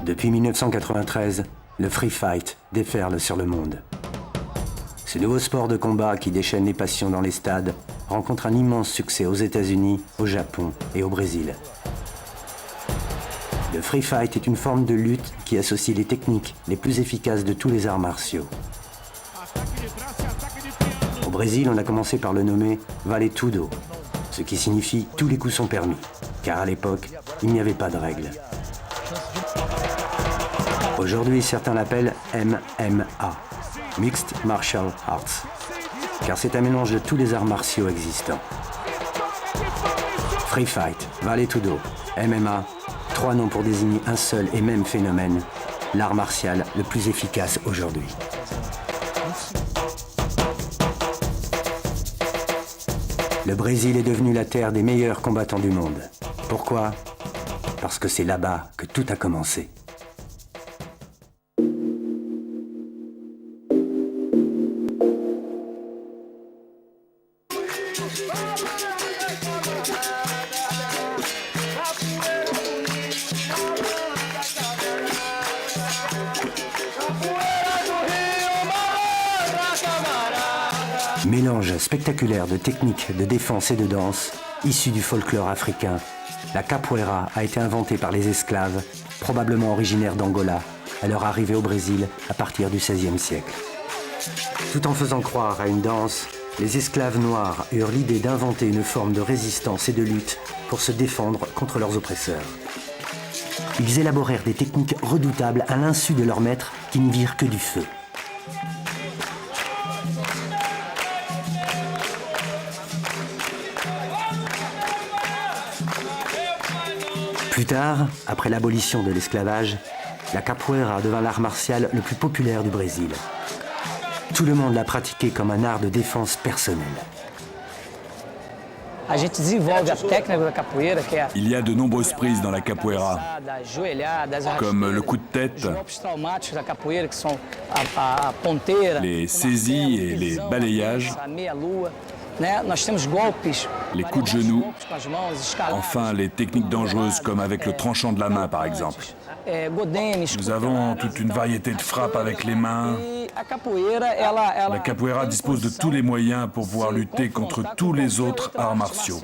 Depuis 1993, le free fight déferle sur le monde. Ce nouveau sport de combat qui déchaîne les passions dans les stades rencontre un immense succès aux États-Unis, au Japon et au Brésil. Le free fight est une forme de lutte qui associe les techniques les plus efficaces de tous les arts martiaux. Au Brésil, on a commencé par le nommer Vale Tudo, ce qui signifie « tous les coups sont permis », car à l'époque, il n'y avait pas de règles. Aujourd'hui, certains l'appellent MMA, Mixed Martial Arts, car c'est un mélange de tous les arts martiaux existants. Free Fight, Vale Tudo, MMA, trois noms pour désigner un seul et même phénomène, l'art martial le plus efficace aujourd'hui. Le Brésil est devenu la terre des meilleurs combattants du monde. Pourquoi ? Parce que c'est là-bas que tout a commencé. Mélange spectaculaire de techniques de défense et de danse, issues du folklore africain, la capoeira a été inventée par les esclaves, probablement originaires d'Angola, à leur arrivée au Brésil à partir du XVIe siècle. Tout en faisant croire à une danse, les esclaves noirs eurent l'idée d'inventer une forme de résistance et de lutte pour se défendre contre leurs oppresseurs. Ils élaborèrent des techniques redoutables à l'insu de leurs maîtres qui n'y virent que du feu. Plus tard, après l'abolition de l'esclavage, la capoeira devint l'art martial le plus populaire du Brésil. Tout le monde l'a pratiqué comme un art de défense personnelle. Il y a de nombreuses prises dans la capoeira, comme le coup de tête, les saisies et les balayages, les coups de genoux, enfin les techniques dangereuses comme avec le tranchant de la main par exemple. Nous avons toute une variété de frappes avec les mains. La capoeira dispose de tous les moyens pour pouvoir lutter contre tous les autres arts martiaux.